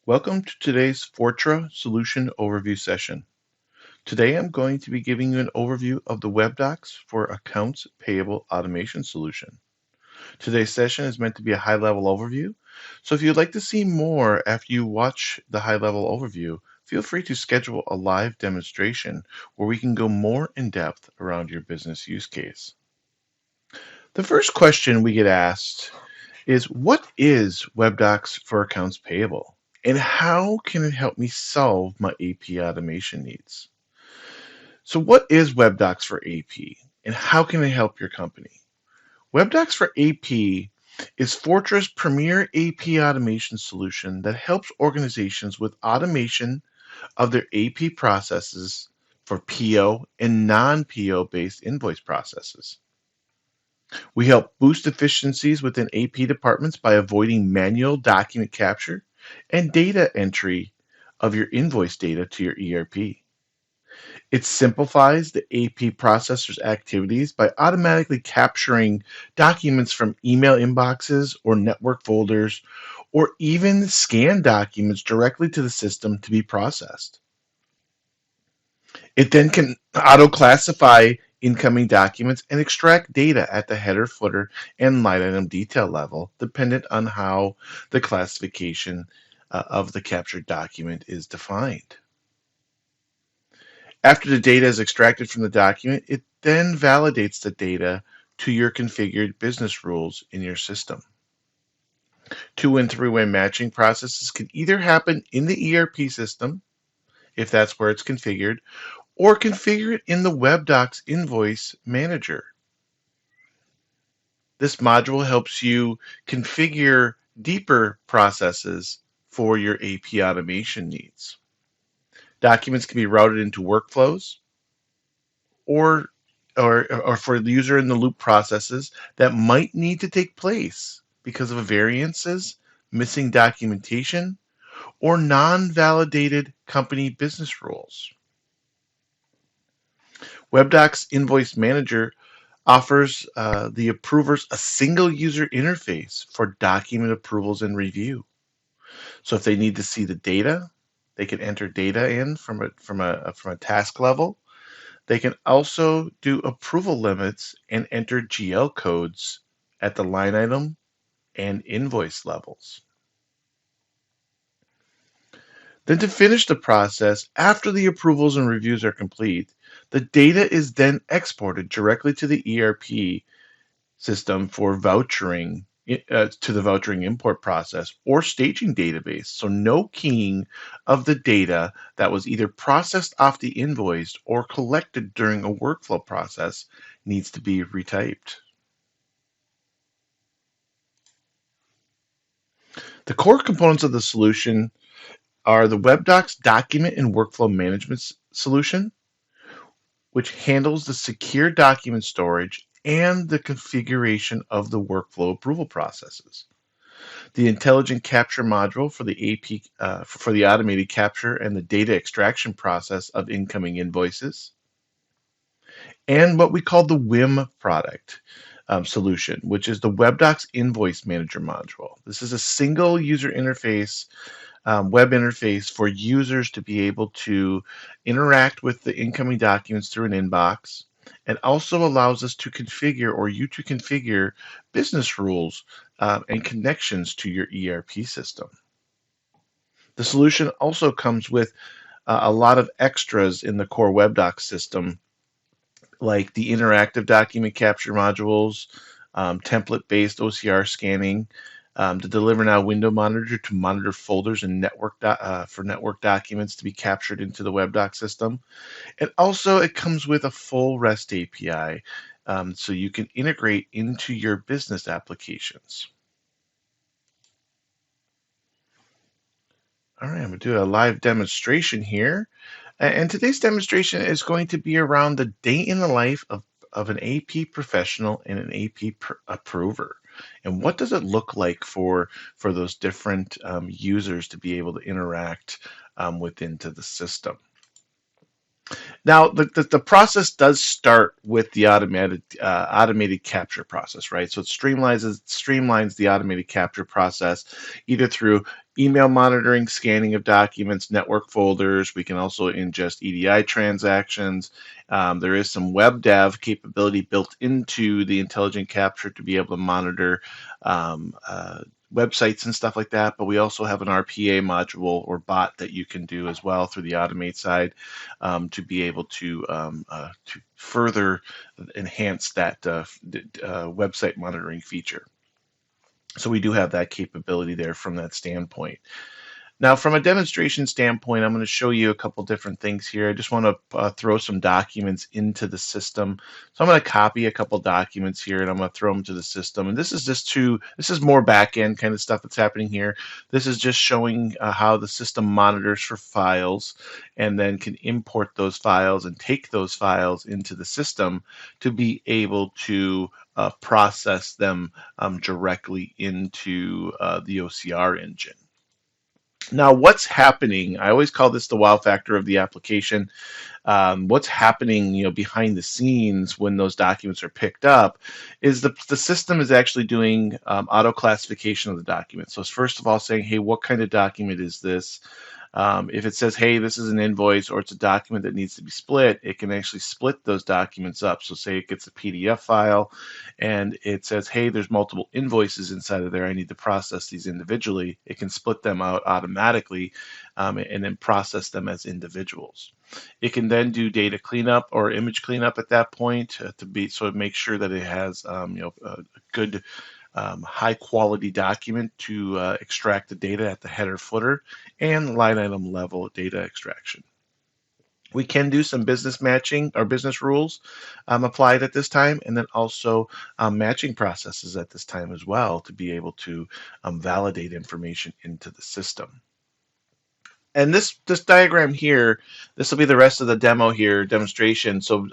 Welcome to today's Fortra solution overview session. Today I'm going to be giving you an overview of the Webdocs for Accounts Payable Automation solution. Today's session is meant to be a high-level overview, so if you'd like to see more after you watch the high-level overview, feel free to schedule a live demonstration where we can go more in depth around your business use case. The first question we get asked is, what is Webdocs for Accounts Payable? And how can it help me solve my AP automation needs? So what is Webdocs for AP and how can it help your company? Webdocs for AP is Fortra's premier AP automation solution that helps organizations with automation of their AP processes for PO and non-PO based invoice processes. We help boost efficiencies within AP departments by avoiding manual document capture and data entry of your invoice data to your ERP. It simplifies the AP processor's activities by automatically capturing documents from email inboxes or network folders, or even scan documents directly to the system to be processed. It then can auto-classify incoming documents and extract data at the header, footer, and line item detail level, dependent on how the classification of the captured document is defined. After the data is extracted from the document, it then validates the data to your configured business rules in your system. Two- and three-way matching processes can either happen in the ERP system, if that's where it's configured, or configure it in the Webdocs Invoice Manager. This module helps you configure deeper processes for your AP automation needs. Documents can be routed into workflows or, or for the user in the loop processes that might need to take place because of variances, missing documentation, or non-validated company business rules. Webdocs Invoice Manager offers the approvers a single user interface for document approvals and review. So if they need to see the data, they can enter data in from a task level. They can also do approval limits and enter GL codes at the line item and invoice levels. Then to finish the process, after the approvals and reviews are complete, the data is then exported directly to the ERP system for vouchering to the vouchering import process or staging database. So no keying of the data that was either processed off the invoice or collected during a workflow process needs to be retyped. The core components of the solution are the Webdocs document and workflow management solution, which handles the secure document storage and the configuration of the workflow approval processes. The intelligent capture module for the AP for the automated capture and the data extraction process of incoming invoices, and what we call the WIM product solution, which is the Webdocs Invoice Manager module. This is a single user interface, web interface for users to be able to interact with the incoming documents through an inbox, and also allows us to configure, or you to configure, business rules and connections to your ERP system. The solution also comes with a lot of extras in the core Webdocs system, like the interactive document capture modules, template-based OCR scanning, the Deliver Now window monitor to monitor folders and for network documents to be captured into the Webdocs system. And also it comes with a full REST API, so you can integrate into your business applications. All right, I'm going to do a live demonstration here. And today's demonstration is going to be around the day in the life of an AP professional and an AP approver. And what does it look like for those different users to be able to interact within the system? Now, the process does start with the automated capture process, right? So it streamlines the automated capture process either through email monitoring, scanning of documents, network folders. We can also ingest EDI transactions. There is some web dev capability built into the intelligent capture to be able to monitor um, uh, websites and stuff like that. But we also have an RPA module or bot that you can do as well through the automate side to be able to further enhance that website monitoring feature. So we do have that capability there from that standpoint. Now, from a demonstration standpoint, I'm going to show you a couple different things here. I just want to throw some documents into the system. So I'm going to copy a couple documents here and I'm going to throw them to the system. And this is more back end kind of stuff that's happening here. This is just showing how the system monitors for files and then can import those files and take those files into the system to be able to process them directly into the OCR engine. Now, what's happening? I always call this the wow factor of the application. What's happening, behind the scenes when those documents are picked up, is the system is actually doing auto classification of the document. So it's first of all saying, hey, what kind of document is this? If it says, hey, this is an invoice or it's a document that needs to be split, it can actually split those documents up. So say it gets a PDF file and it says, hey, there's multiple invoices inside of there. I need to process these individually. It can split them out automatically and then process them as individuals. It can then do data cleanup or image cleanup at that point so it makes sure that it has a good high quality document to extract the data at the header footer and line item level data extraction. We can do some business matching or business rules applied at this time, and then also matching processes at this time as well to be able to validate information into the system. And this diagram here, this will be the rest of the demo here, demonstration. So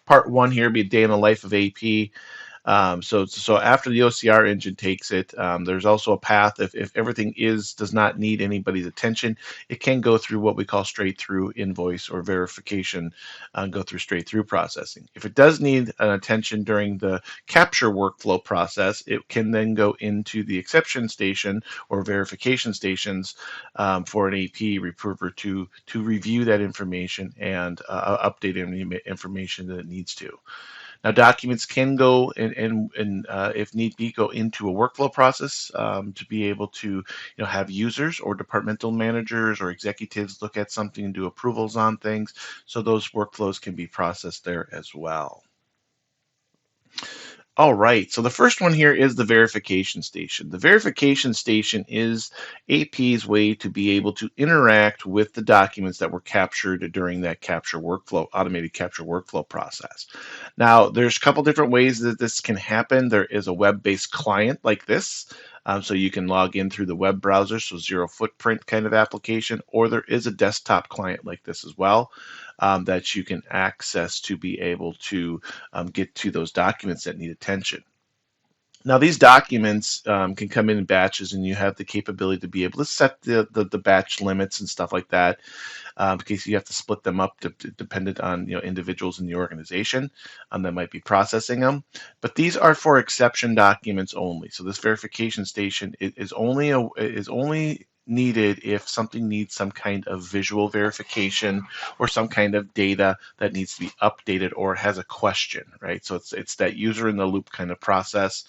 part one here will be a day in the life of AP. So after the OCR engine takes it, there's also a path. If everything does not need anybody's attention, it can go through what we call straight through invoice or verification, go through straight through processing. If it does need an attention during the capture workflow process, it can then go into the exception station or verification stations for an AP reprover to review that information and update any information that it needs to. Now, documents can go and if need be, go into a workflow process to be able to have users or departmental managers or executives look at something and do approvals on things. So those workflows can be processed there as well. All right, so the first one here is the verification station. The verification station is AP's way to be able to interact with the documents that were captured during that capture workflow, automated capture workflow process. Now, there's a couple different ways that this can happen. There is a web-based client like this. So you can log in through the web browser, so zero footprint kind of application, or there is a desktop client like this as well. That you can access to be able to get to those documents that need attention. Now, these documents can come in batches, and you have the capability to be able to set the batch limits and stuff like that, because you have to split them up dependent on individuals in the organization that might be processing them. But these are for exception documents only. So this verification station is only needed if something needs some kind of visual verification or some kind of data that needs to be updated or has a question, right? So it's that user in the loop kind of process.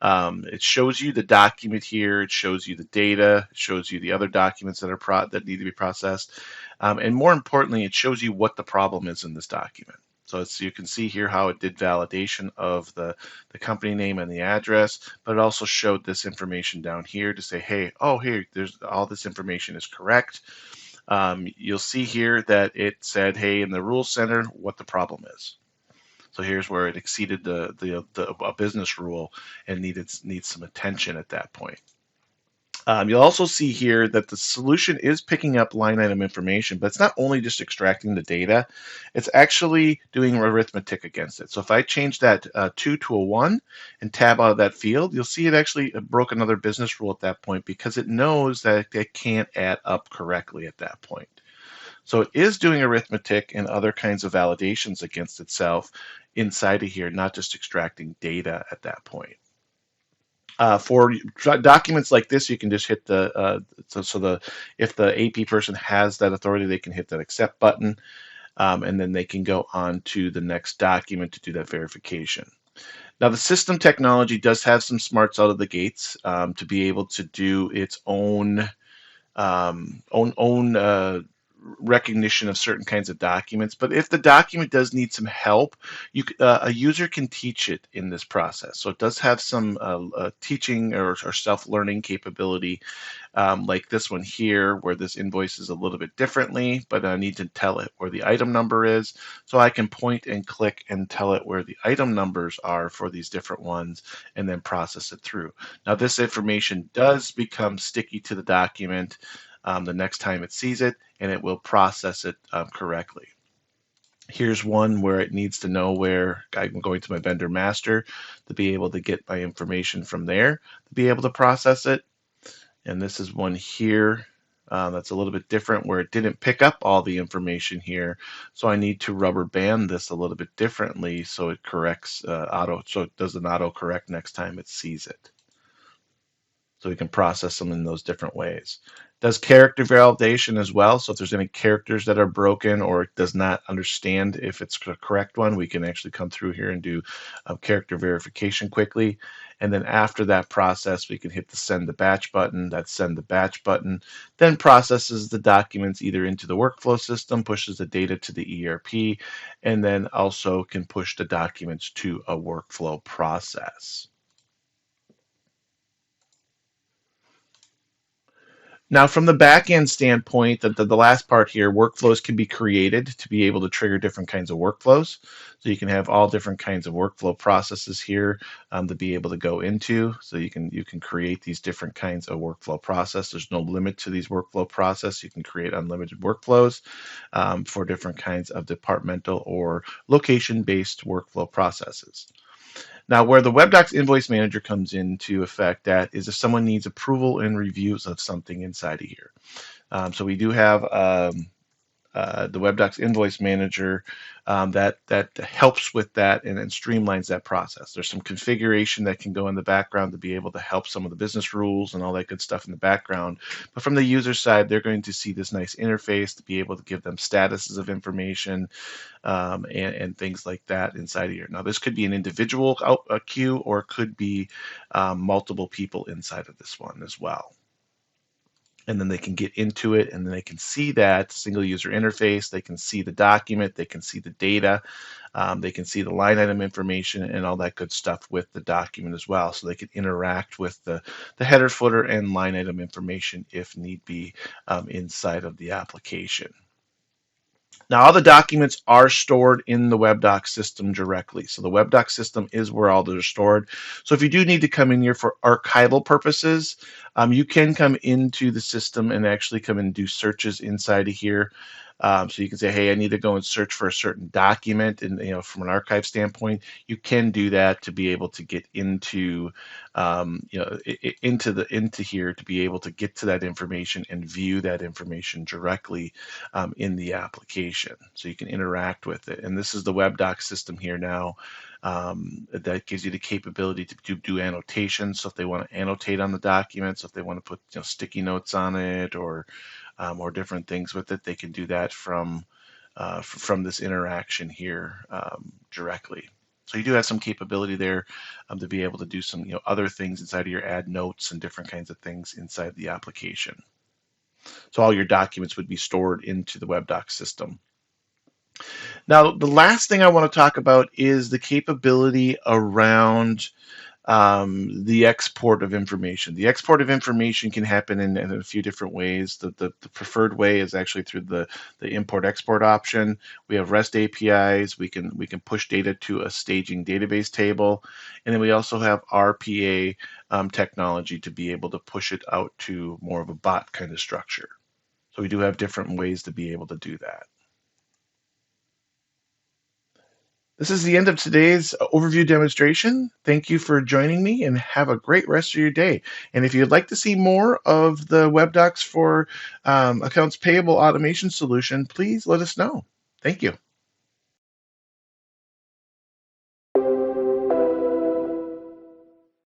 It shows you the document here. It shows you the data. It shows you the other documents that need to be processed. And more importantly, it shows you what the problem is in this document. So you can see here how it did validation of the company name and the address, but it also showed this information down here to say, hey, there's all this information is correct. You'll see here that it said, hey, in the rules center, what the problem is. So here's where it exceeded a business rule and needs some attention at that point. You'll also see here that the solution is picking up line item information, but it's not only just extracting the data, it's actually doing arithmetic against it. So if I change that 2 to a 1 and tab out of that field, you'll see it actually broke another business rule at that point because it knows that it can't add up correctly at that point. So it is doing arithmetic and other kinds of validations against itself inside of here, not just extracting data at that point. For documents like this, you can just hit the if the AP person has that authority, they can hit that accept button, and then they can go on to the next document to do that verification. Now, the system technology does have some smarts out of the gates to be able to do its own recognition of certain kinds of documents. But if the document does need some help, a user can teach it in this process. So it does have some teaching or self-learning capability, like this one here, where this invoice is a little bit differently, but I need to tell it where the item number is. So I can point and click and tell it where the item numbers are for these different ones and then process it through. Now, this information does become sticky to the document the next time it sees it, and it will process it correctly. Here's one where it needs to know where I'm going to my vendor master to be able to get my information from there to be able to process it. And this is one here that's a little bit different where it didn't pick up all the information here. So I need to rubber band this a little bit differently so it corrects so it does an auto correct next time it sees it. So we can process them in those different ways. Does character validation as well. So if there's any characters that are broken or it does not understand if it's the correct one, we can actually come through here and do character verification quickly. And then after that process, we can hit the send the batch button. That send the batch button then processes the documents either into the workflow system, pushes the data to the ERP, and then also can push the documents to a workflow process. Now, from the back end standpoint, the last part here, workflows can be created to be able to trigger different kinds of workflows. So you can have all different kinds of workflow processes here to be able to go into. So you can create these different kinds of workflow process. There's no limit to these workflow process. You can create unlimited workflows for different kinds of departmental or location-based workflow processes. Now, where the Webdocs Invoice Manager comes into effect at is if someone needs approval and reviews of something inside of here. So we do have the Webdocs Invoice Manager that helps with that and streamlines that process. There's some configuration that can go in the background to be able to help some of the business rules and all that good stuff in the background. But from the user side, they're going to see this nice interface to be able to give them statuses of information and things like that inside of here. Now, this could be an individual queue or it could be multiple people inside of this one as well. And then they can get into it and then they can see that single user interface. They can see the document, they can see the data, they can see the line item information and all that good stuff with the document as well. So they can interact with the header, footer, and line item information if need be inside of the application. Now, all the documents are stored in the Webdocs system directly. So the Webdocs system is where all those are stored. So if you do need to come in here for archival purposes, you can come into the system and actually come and do searches inside of here. So you can say, hey, I need to go and search for a certain document, and from an archive standpoint, you can do that to be able to get into into here to be able to get to that information and view that information directly in the application. So you can interact with it. And this is the Webdocs system here now. That gives you the capability to do annotations. So if they want to annotate on the documents, if they want to put sticky notes on it or different things with it, they can do that from this interaction here directly. So you do have some capability there to be able to do some other things inside of your add notes and different kinds of things inside the application. So all your documents would be stored into the Webdocs system. Now, the last thing I want to talk about is the capability around the export of information. The export of information can happen in a few different ways. The preferred way is actually through the import-export option. We have REST APIs. We can push data to a staging database table, and then we also have RPA technology to be able to push it out to more of a bot kind of structure. So we do have different ways to be able to do that. This is the end of today's overview demonstration. Thank you for joining me and have a great rest of your day. And if you'd like to see more of the Webdocs for Accounts Payable automation solution, please let us know. Thank you.